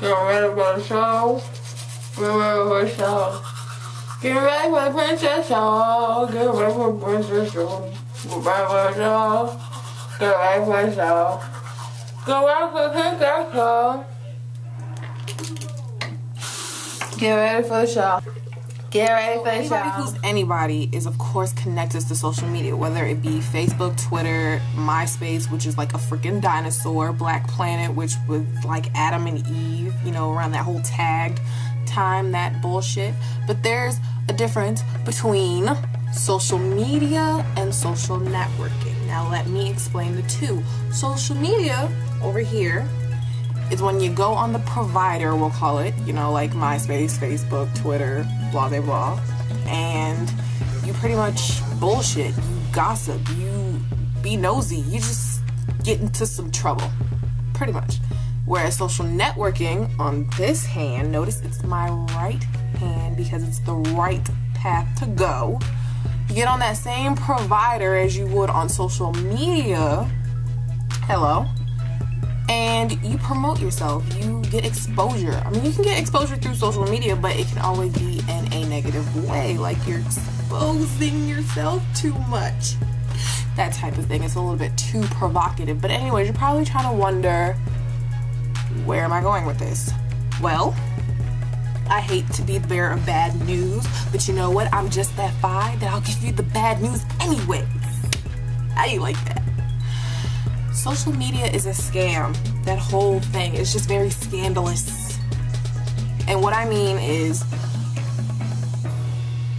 Get ready for the show. Get ready for the show. Get ready for the princess show. Get ready for the princess show. Get ready for the show. Get ready for the show. Get ready for the princess show. Get ready for the show. Get ready for the show. Anybody who's anybody is, of course, connected to social media, whether it be Facebook, Twitter, MySpace, which is like a freaking dinosaur, Black Planet, which was like Adam and Eve, you know, around that whole tagged time, that bullshit. But there's a difference between social media and social networking. Now, let me explain the two. Social media over here is when you go on the provider, we'll call it, you know, like MySpace, Facebook, Twitter, blah, blah, blah, and you pretty much bullshit, you gossip, you be nosy, you just get into some trouble, pretty much. Whereas social networking on this hand, notice it's my right hand because it's the right path to go. You get on that same provider as you would on social media, hello, and you promote yourself, you get exposure. I mean, you can get exposure through social media, but it can always be in a negative way, like you're exposing yourself too much. That type of thing. It's a little bit too provocative. But anyways, you're probably trying to wonder, where am I going with this? Well, I hate to be the bearer of bad news, but you know what? I'm just that fine that I'll give you the bad news anyways. How do you like that? Social media is a scam. That whole thing is just very scandalous. And what I mean is,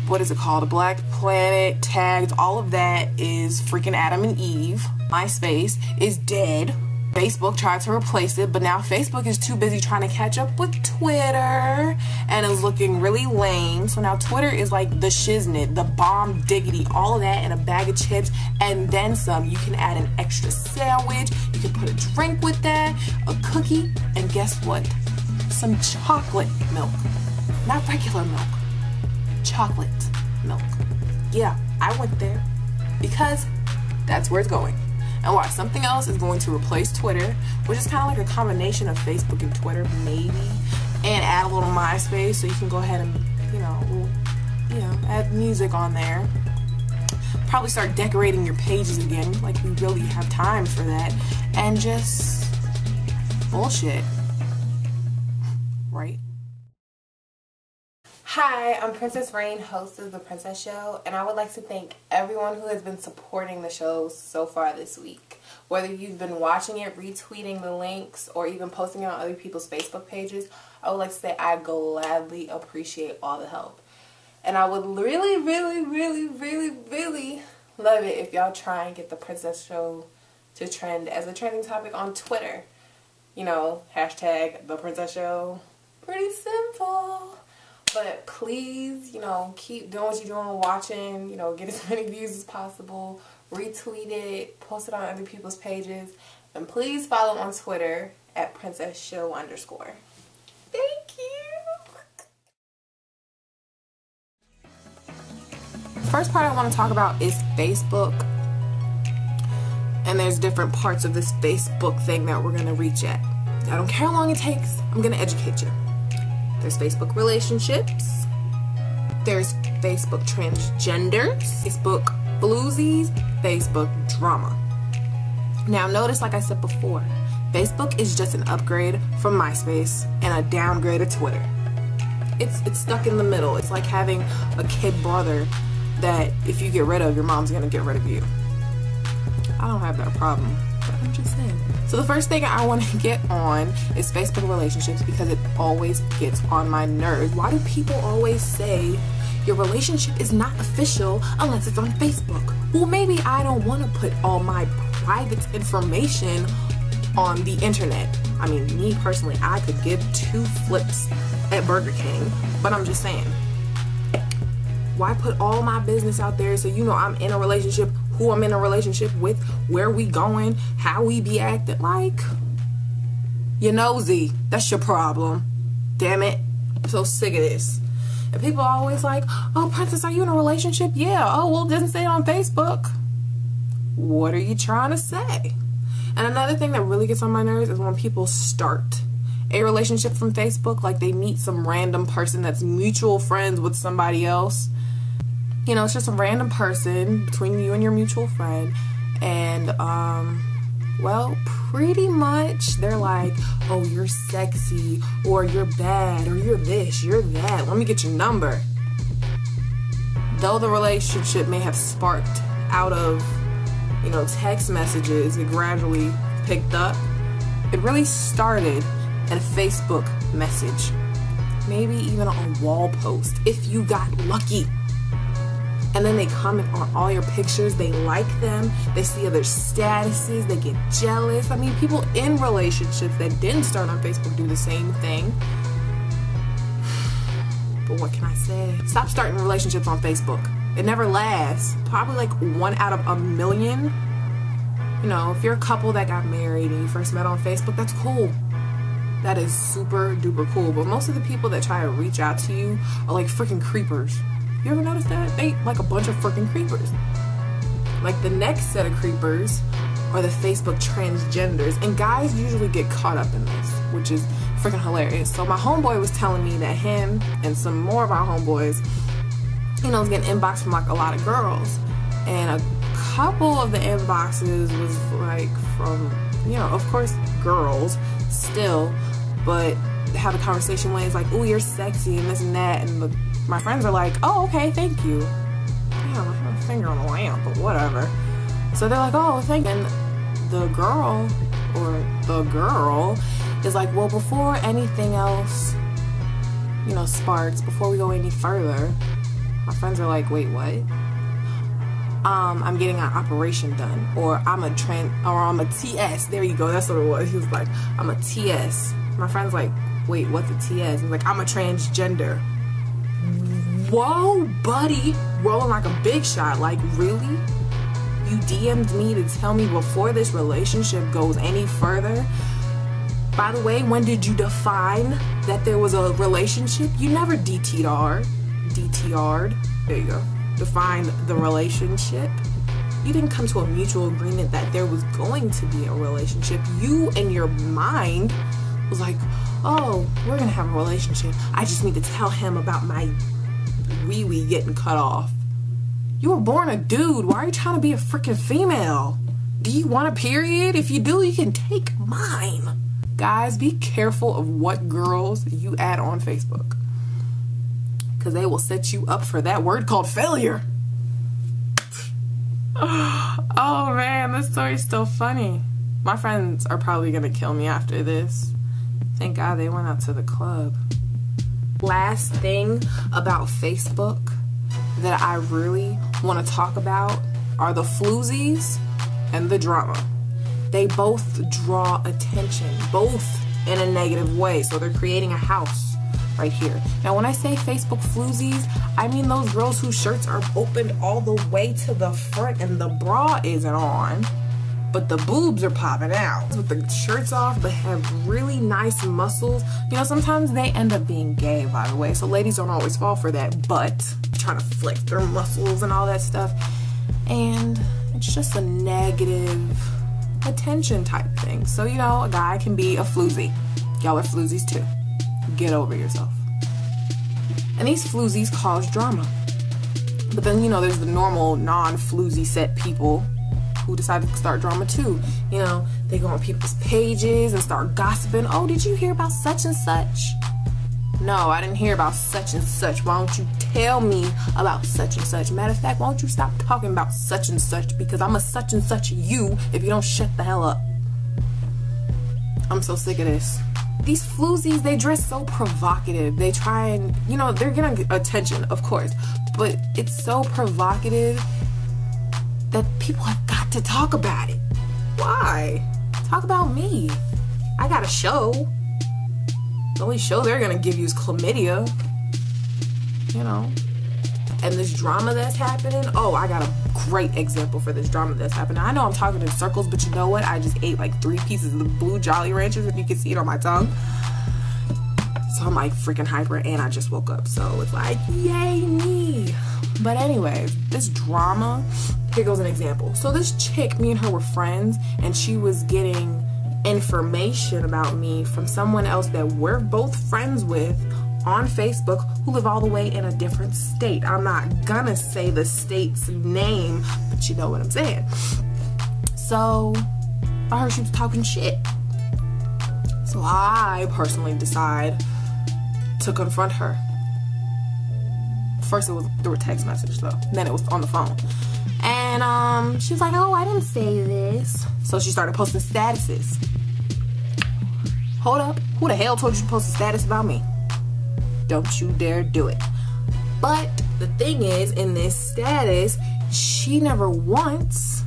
what is it called? A Black Planet, tagged, all of that is freaking Adam and Eve. MySpace is dead. Facebook tried to replace it, but now Facebook is too busy trying to catch up with Twitter and is looking really lame. So now Twitter is like the shiznit, the bomb diggity, all of that in a bag of chips and then some. You can add an extra sandwich, you can put a drink with that, a cookie, and guess what? Some chocolate milk. Not regular milk. Chocolate milk. Yeah, I went there because that's where it's going. And watch, something else is going to replace Twitter, which is kind of like a combination of Facebook and Twitter, maybe, and add a little MySpace, so you can go ahead and, add music on there. Probably start decorating your pages again, like we really have time for that, and just bullshit, right? Hi, I'm Princess Rain, host of The Princess Show, and I would like to thank everyone who has been supporting the show so far this week. Whether you've been watching it, retweeting the links, or even posting it on other people's Facebook pages, I would like to say I gladly appreciate all the help. And I would really, really, really, really, really love it if y'all try and get The Princess Show to trend as a trending topic on Twitter. You know, hashtag The Princess Show. Pretty simple. But please, keep doing what you're doing, watching, get as many views as possible, retweet it, post it on other people's pages, and please follow on Twitter at PrincessShow_. Thank you! The first part I want to talk about is Facebook. And there's different parts of this Facebook thing that we're going to reach at. I don't care how long it takes, I'm going to educate you. There's Facebook relationships, there's Facebook transgenders, Facebook bluesies, Facebook drama. Now notice, like I said before, Facebook is just an upgrade from MySpace and a downgrade of Twitter. It's stuck in the middle. It's like having a kid brother that if you get rid of, your mom's gonna get rid of you. I don't have that problem, but I'm just saying. So the first thing I want to get on is Facebook relationships because it always gets on my nerves. Why do people always say your relationship is not official unless it's on Facebook? Well, maybe I don't want to put all my private information on the internet. I mean, me personally, I could give two flips at Burger King, but I'm just saying, why put all my business out there so I'm in a relationship, who I'm in a relationship with, where we going, how we be acting? Like, you're nosy. That's your problem. Damn it. I'm so sick of this. And people are always like, oh, Princess, are you in a relationship? Yeah. Oh, well, it doesn't say it on Facebook. What are you trying to say? And another thing that really gets on my nerves is when people start a relationship from Facebook. Like they meet some random person that's mutual friends with somebody else. You know, it's just a random person between you and your mutual friend. And, well, pretty much they're like, oh, you're sexy, or you're bad, or you're this, you're that. Let me get your number. Though the relationship may have sparked out of, you know, text messages, it gradually picked up. It really started in a Facebook message, maybe even a wall post, if you got lucky. And then they comment on all your pictures, they like them, they see other statuses, they get jealous. I mean, people in relationships that didn't start on Facebook do the same thing. But what can I say? Stop starting relationships on Facebook. It never lasts. Probably like 1 out of a million. You know, if you're a couple that got married and you first met on Facebook, that's cool. That is super duper cool. But most of the people that try to reach out to you are like freaking creepers. You ever notice that? They like a bunch of freaking creepers. Like the next set of creepers are the Facebook transgenders. And guys usually get caught up in this, which is freaking hilarious. So my homeboy was telling me that him and some more of our homeboys, you know, was getting inboxed from like a lot of girls. And a couple of the inboxes was like from, you know, of course girls still, but how the conversation went is like, oh, you're sexy and this and that. And my friends are like, oh, okay, thank you. Damn, I have a finger on the lamp, but whatever. So they're like, oh, thank you. And the girl is like, well, before anything else, you know, sparks, before we go any further, my friends are like, wait, what? I'm getting an operation done, or I'm a TS. There you go, that's what it was. He was like, I'm a TS. My friend's like, wait, what's a TS? He's like, I'm a transgender. Whoa, buddy, rolling like a big shot. Like, really? You DM'd me to tell me before this relationship goes any further? By the way, when did you define that there was a relationship? You never DTR'd. There you go. Define the relationship. You didn't come to a mutual agreement that there was going to be a relationship. You in your mind was like, oh, we're gonna have a relationship. I just need to tell him about my wee-wee getting cut off. You were born a dude. Why are you trying to be a freaking female? Do you want a period? If you do, you can take mine. Guys, be careful of what girls you add on Facebook, because they will set you up for that word called failure. Oh man, this story's still funny. My friends are probably gonna kill me after this. Thank God they went out to the club. Last thing about Facebook that I really want to talk about are the floozies and the drama. They both draw attention, both in a negative way. So they're creating a house right here. Now, when I say Facebook floozies, I mean those girls whose shirts are opened all the way to the front and the bra isn't on, but the boobs are popping out. With the shirts off, but have really nice muscles. You know, sometimes they end up being gay, by the way, so ladies don't always fall for that, but trying to flex their muscles and all that stuff. And it's just a negative attention type thing. So, you know, a guy can be a floozy. Y'all are floozies too. Get over yourself. And these floozies cause drama. But then, you know, there's the normal non-floozy set people who decide to start drama too. You know, they go on people's pages and start gossiping. Oh, did you hear about such and such? No, I didn't hear about such and such. Why don't you tell me about such and such? Matter of fact, why don't you stop talking about such and such, because I'm a such and such you if you don't shut the hell up. I'm so sick of this. These floozies, they dress so provocative. They try and, you know, they're getting attention, of course, but it's so provocative that people have got to talk about it. Why? Talk about me. I got a show. The only show they're gonna give you is chlamydia. You know. And this drama that's happening, oh, I got a great example for this drama that's happening. I know I'm talking in circles, but you know what? I just ate like 3 pieces of the blue Jolly Ranchers, if you can see it on my tongue. So I'm like freaking hyper, and I just woke up. So it's like, yay me. But anyway, this drama, here goes an example. So this chick, me and her were friends, and she was getting information about me from someone else that we're both friends with on Facebook who live all the way in a different state. I'm not gonna say the state's name, but you know what I'm saying. So I heard she was talking shit. So I personally decide to confront her. First it was through a text message though, then it was on the phone. And she was like, oh, I didn't say this. So she started posting statuses. Hold up, who the hell told you to post a status about me? Don't you dare do it. But the thing is, in this status, she never once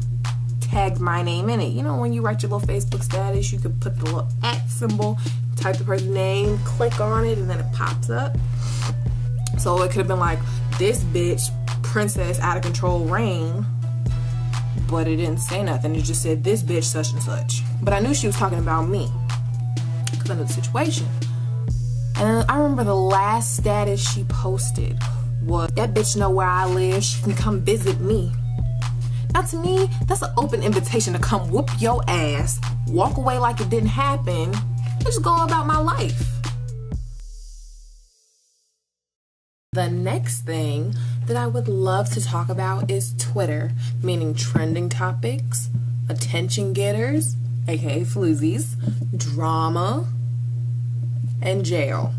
tagged my name in it. You know, when you write your little Facebook status, you could put the little @ symbol, type the person's name, click on it, and then it pops up. So it could have been like, this bitch, Princess Out of Control Rain, but it didn't say nothing. It just said, this bitch such and such. But I knew she was talking about me because I knew the situation. And I remember the last status she posted was, that bitch know where I live, she can come visit me. Now to me, that's an open invitation to come whoop your ass, walk away like it didn't happen, and just go about my life. The next thing that I would love to talk about is Twitter, meaning trending topics, attention getters, aka floozies, drama, and jail.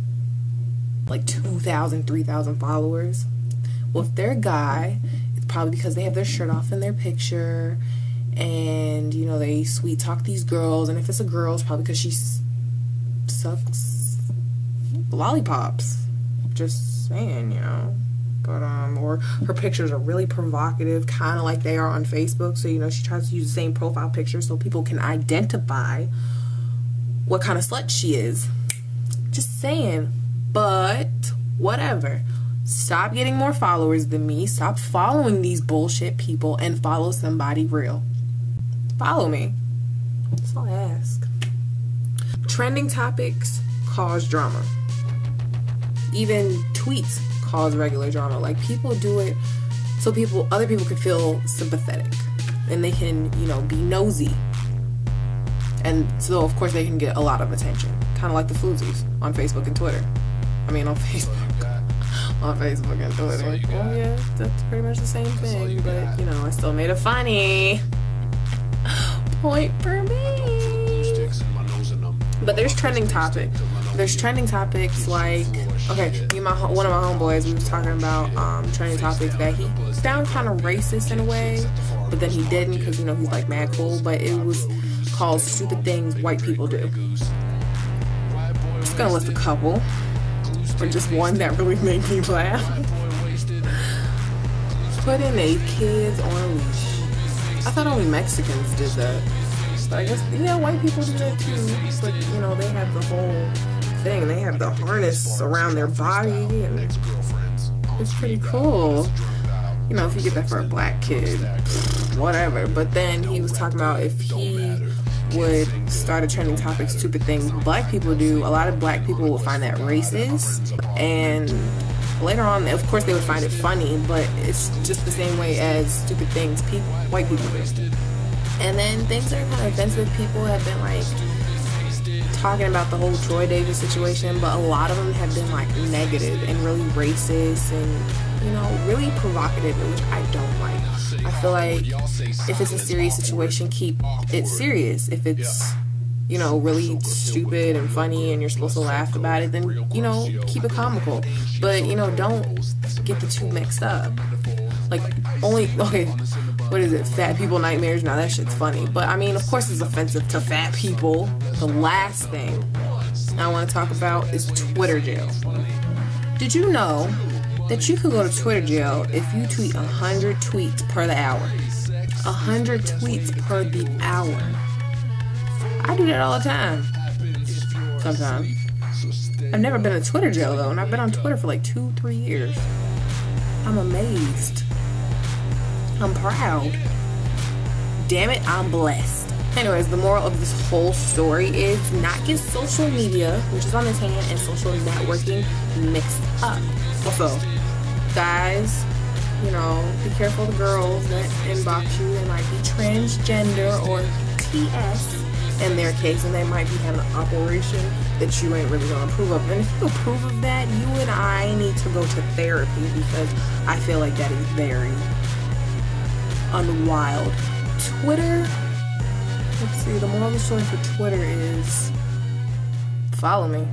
Like 2,000, 3,000 followers. Well, if they're a guy, it's probably because they have their shirt off in their picture, and you know, they sweet talk these girls. And if it's a girl, it's probably because she sucks lollipops. Just saying, you know. But or her pictures are really provocative, kind of like they are on Facebook. So you know, she tries to use the same profile picture so people can identify what kind of slut she is. Just saying. But whatever. Stop getting more followers than me. Stop following these bullshit people and follow somebody real. Follow me. That's all I ask. Trending topics cause drama. Even tweets cause regular drama. Like, people do it so other people can feel sympathetic and they can, you know, be nosy. And so of course they can get a lot of attention. Kind of like the floozies on Facebook and Twitter. I mean, on Facebook. On Facebook and Twitter. Well, yeah, that's pretty much the same thing. But, you know, I still made it funny. Point for me. But there's trending topics. There's trending topics like, okay, one of my homeboys, we was talking about trending topics that he found kind of racist in a way, but then he didn't because, you know, he's like mad cool. But it was called Stupid Things White People Do. I'm just gonna list a couple, or just one that really made me laugh. Putting a kids on a leash. I thought only Mexicans did that, but I guess, yeah, white people do that too. But you know, they have the whole thing. They have the harness around their body, and it's pretty cool. You know, if you get that for a black kid, whatever. But then he was talking about if he would start a trending topic, Stupid Things Black People Do, a lot of black people would find that racist, and later on, of course, they would find it funny, but it's just the same way as stupid things white people do. And then things that are kind of offensive, people have been like talking about the whole Troy Davis situation, but a lot of them have been like negative and really racist and, you know, really provocative, which I don't like. I feel like if it's a serious situation, keep it serious. If it's, you know, really stupid and funny and you're supposed to laugh about it, then, you know, keep it comical. But, you know, don't get the two mixed up. Like, okay, what is it, Fat People Nightmares? Now that shit's funny. But, I mean, of course it's offensive to fat people. The last thing I want to talk about is Twitter jail. Did you know that you could go to Twitter jail if you tweet 100 tweets per the hour? 100 tweets per the hour. I do that all the time. Sometimes. I've never been in Twitter jail though, and I've been on Twitter for like 2-3 years. I'm amazed. I'm proud. Damn it, I'm blessed. Anyways, the moral of this whole story is not get social media, which is on this hand, and social networking mixed up. Also, guys, you know, be careful of the girls that inbox you. They might be transgender or TS, in their case, and they might be having an operation that you ain't really gonna approve of. And if you approve of that, you and I need to go to therapy, because I feel like that is very unwild. Twitter, let's see, the moral of the story for Twitter is follow me.